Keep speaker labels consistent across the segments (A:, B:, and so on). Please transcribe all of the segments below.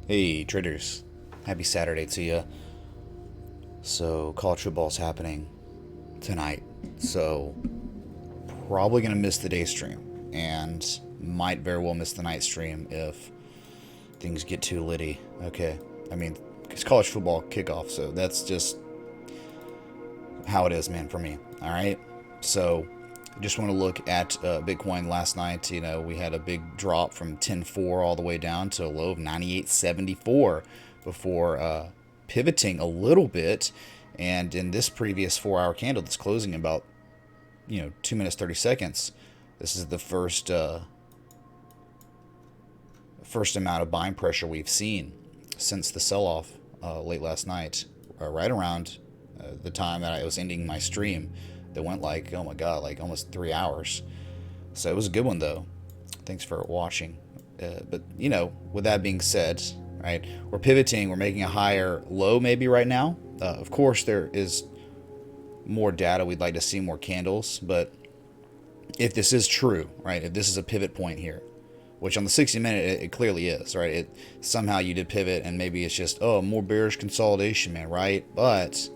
A: Hey traders, happy Saturday to you. So college football's happening tonight, so probably gonna miss the day stream, and might very well miss the night stream if things get too litty. Okay, I mean it's college football kickoff, so that's just how it is, man, for me. All right, so just want to look at Bitcoin last night. You know, we had a big drop from 10.4 all the way down to a low of 98.74 before pivoting a little bit. And in this previous 4 hour candle that's closing in about 2 minutes 30 seconds, this is the first amount of buying pressure we've seen since the sell-off late last night, right around the time that I was ending my stream. That went like, oh my god, like almost 3 hours. So it was a good one though. Thanks for watching. But with that being said, right, we're pivoting. We're making a higher low maybe right now. Of course, there is more data. We'd like to see more candles, but if this is true, right, if this is a pivot point here, which on the 60-minute it clearly is, right? It somehow you did pivot, and maybe it's just more bearish consolidation, man, right? But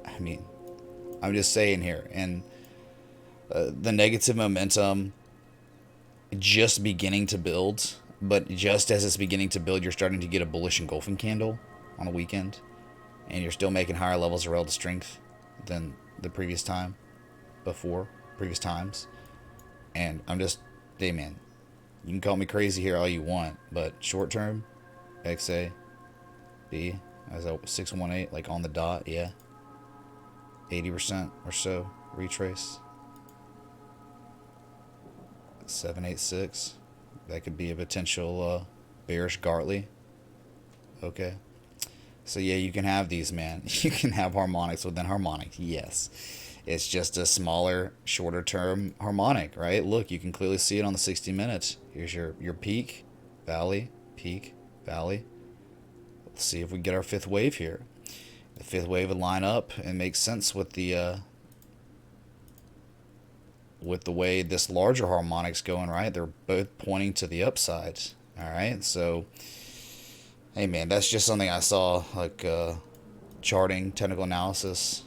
A: I mean, I'm just saying here, and the negative momentum just beginning to build, but just as it's beginning to build, you're starting to get a bullish engulfing candle on the weekend, and you're still making higher levels of relative strength than the previous times. And I'm just, hey man, you can call me crazy here all you want, but short term, XA, B, as a 618, like on the dot, yeah, 80% or so retrace. 786, that could be a potential bearish Gartley. Okay, so yeah, you can have these, man. You can have harmonics within harmonics. Yes, it's just a smaller, shorter term harmonic, right? Look, you can clearly see it on the 60 minutes. Here's your peak, valley, peak, valley. Let's see if we get our fifth wave here. The fifth wave would line up and make sense with the way this larger harmonic's going, right? They're both pointing to the upside. All right, so hey man, that's just something I saw, like charting, technical analysis.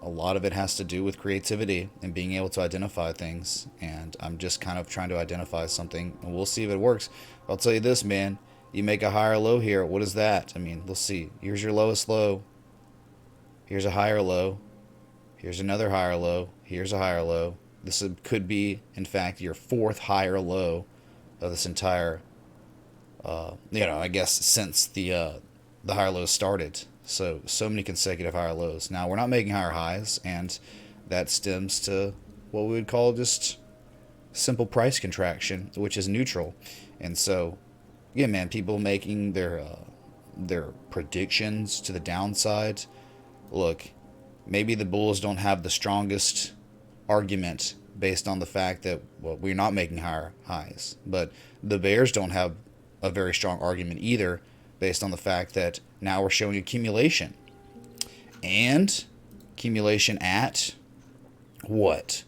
A: A lot of it has to do with creativity and being able to identify things. And I'm just kind of trying to identify something, and we'll see if it works. I'll tell you this, man. You make a higher low here. What is that? I mean, let's see. Here's your lowest low. Here's a higher low. Here's another higher low. Here's a higher low. This could be, in fact, your fourth higher low of this entire, I guess since the higher lows started. So many consecutive higher lows. Now we're not making higher highs, and that stems to what we would call just simple price contraction, which is neutral. And so, yeah, man, people making their predictions to the downside. Look, maybe the bulls don't have the strongest argument based on the fact that, well, we're not making higher highs, but the bears don't have a very strong argument either based on the fact that now we're showing accumulation, and accumulation at what,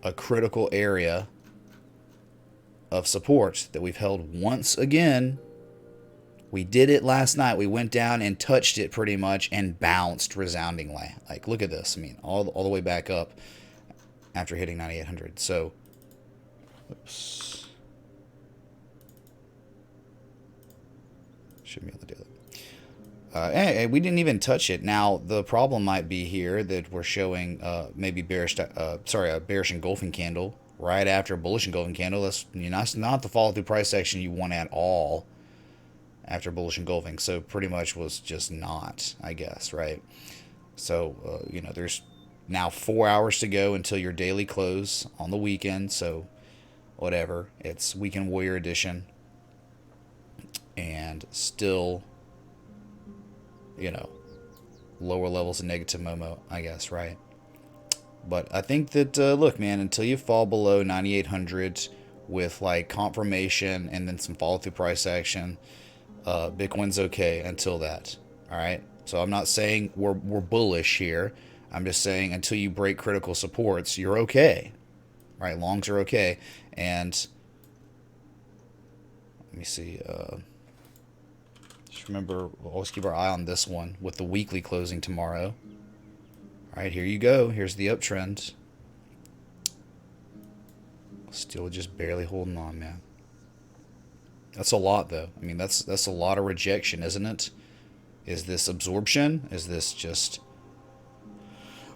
A: a critical area of support that we've held once again. We did it last night. We went down and touched it pretty much and bounced resoundingly. Like, look at this. I mean, all the way back up after hitting 9,800. So, oops. Shouldn't be able to do that. Hey, we didn't even touch it. Now, the problem might be here that we're showing maybe a bearish engulfing candle right after a bullish engulfing candle. That's not the follow through price action you want at all after bullish engulfing. So pretty much was just not, I guess, right? So, there's now 4 hours to go until your daily close on the weekend. So whatever, it's Weekend Warrior Edition. And still, lower levels of negative Momo, I guess, right? But I think that, look, man, until you fall below 9,800 with like confirmation and then some follow through price action, Bitcoin's okay until that. All right. So I'm not saying we're bullish here. I'm just saying until you break critical supports, you're okay. Right? Longs are okay. And Let me see. Just remember, we'll always keep our eye on this one with the weekly closing tomorrow. All right, here you go. Here's the uptrend. Still just barely holding on, man. That's a lot, though. I mean, that's a lot of rejection, isn't it? Is this absorption? Is this just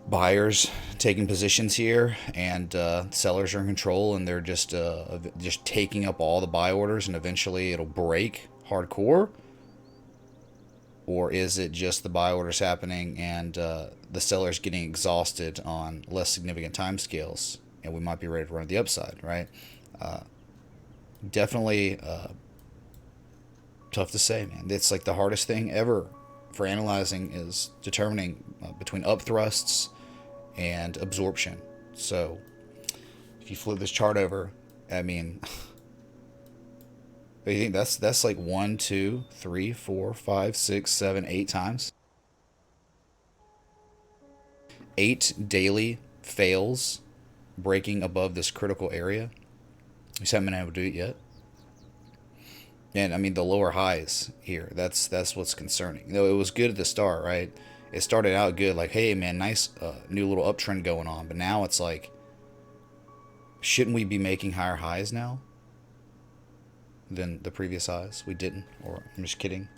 A: buyers taking positions here and sellers are in control and they're just taking up all the buy orders and eventually it'll break hardcore? Or is it just the buy orders happening and the sellers getting exhausted on less significant time scales and we might be ready to run to the upside, right? Definitely tough to say, man. It's like the hardest thing ever for analyzing is determining between up thrusts and absorption. So if you flip this chart over, I mean, you think that's like 1, 2, 3, 4, 5, 6, 7, 8 times. 8 daily fails breaking above this critical area. We just haven't been able to do it yet. And I mean the lower highs here. That's what's concerning. You know, it was good at the start, right? It started out good, like, hey man, nice new little uptrend going on. But now it's like, shouldn't we be making higher highs now than the previous highs? We didn't, or I'm just kidding.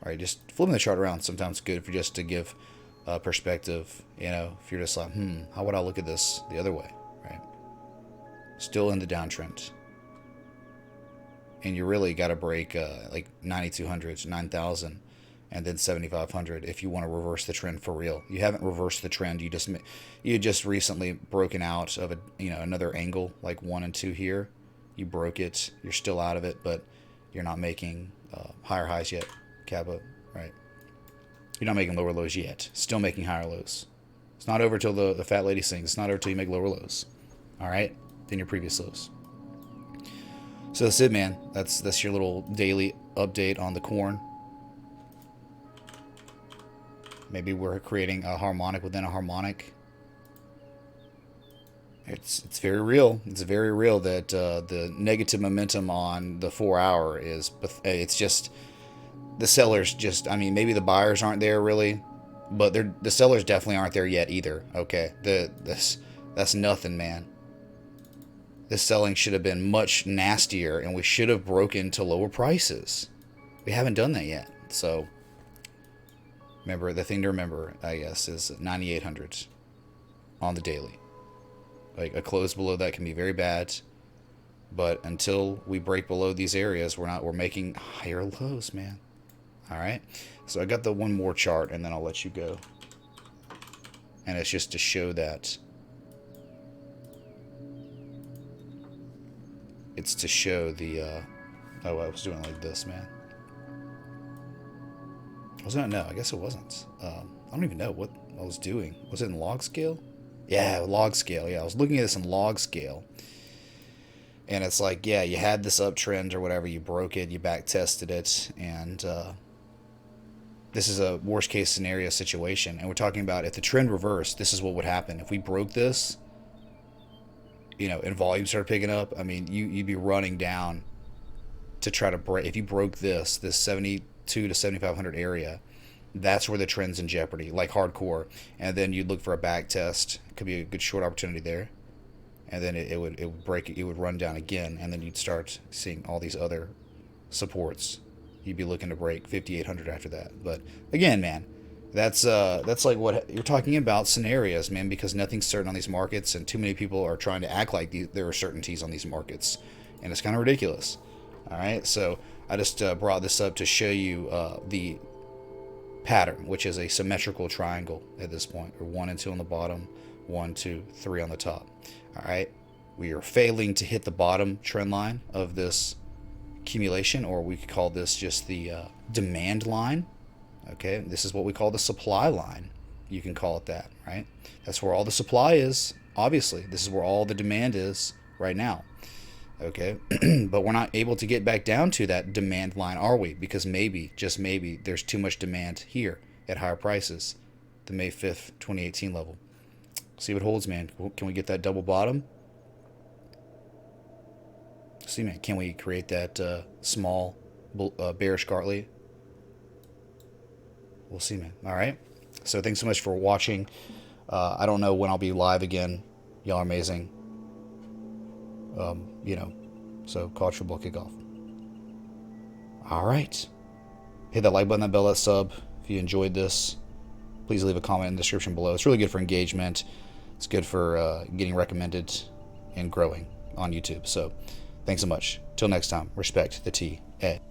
A: All right, just flipping the chart around sometimes good for just to give perspective. You know, if you're just like, how would I look at this the other way, right? Still in the downtrend. And you really got to break like 9,200, 9,000, and then 7,500 if you want to reverse the trend for real. You haven't reversed the trend. You just recently broken out of another angle like 1 and 2 here. You broke it. You're still out of it, but you're not making higher highs yet, Cabo, right? You're not making lower lows yet. Still making higher lows. It's not over till the fat lady sings. It's not over till you make lower lows. All right, than your previous lows. So that's it, man. That's your little daily update on the corn. Maybe we're creating a harmonic within a harmonic. It's very real. It's very real that the negative momentum on the 4 hour is. It's just the sellers. I mean, maybe the buyers aren't there really, but the sellers definitely aren't there yet either. Okay, that's nothing, man. This selling should have been much nastier, and we should have broken to lower prices. We haven't done that yet. So, remember, the thing to remember, I guess, is 9,800 on the daily. Like, a close below that can be very bad. But until we break below these areas, we're making higher lows, man. All right? So, I got the one more chart, and then I'll let you go. And it's just to show that. It's to show the, oh, I was doing like this, man. Wasn't it? No, I guess it wasn't. I don't even know what I was doing. Was it in log scale? Yeah, log scale. Yeah, I was looking at this in log scale. And it's like, yeah, you had this uptrend or whatever. You broke it. You back tested it. And this is a worst case scenario situation. And we're talking about if the trend reversed, this is what would happen. If we broke this, and volume started picking up, I mean, you'd be running down to try to break. If you broke this 72 to 7,500 area, that's where the trend's in jeopardy, like hardcore. And then you'd look for a back test. It could be a good short opportunity there. And then it would break. It would run down again, and then you'd start seeing all these other supports. You'd be looking to break 5,800 after that. But again, man, that's like what you're talking about scenarios, man, because nothing's certain on these markets, and too many people are trying to act like there are certainties on these markets, and it's kind of ridiculous. All right, so I just brought this up to show you the pattern, which is a symmetrical triangle at this point, or 1 and 2 on the bottom, 1, 2, 3 on the top. All right, we are failing to hit the bottom trend line of this accumulation, or we could call this just the demand line. Okay, this is what we call the supply line. You can call it that, right? That's where all the supply is, obviously. This is where all the demand is right now. Okay, but we're not able to get back down to that demand line, are we? Because maybe, just maybe, there's too much demand here at higher prices, the May 5th, 2018 level. See what holds, man. Can we get that double bottom? See, man, can we create that small bearish Gartley? We'll see, man. All right. So thanks so much for watching. I don't know when I'll be live again. Y'all are amazing. You know, so college football kickoff. All right. Hit that like button, that bell, that sub. If you enjoyed this, please leave a comment in the description below. It's really good for engagement. It's good for getting recommended and growing on YouTube. So thanks so much. Till next time, respect the T. Ed.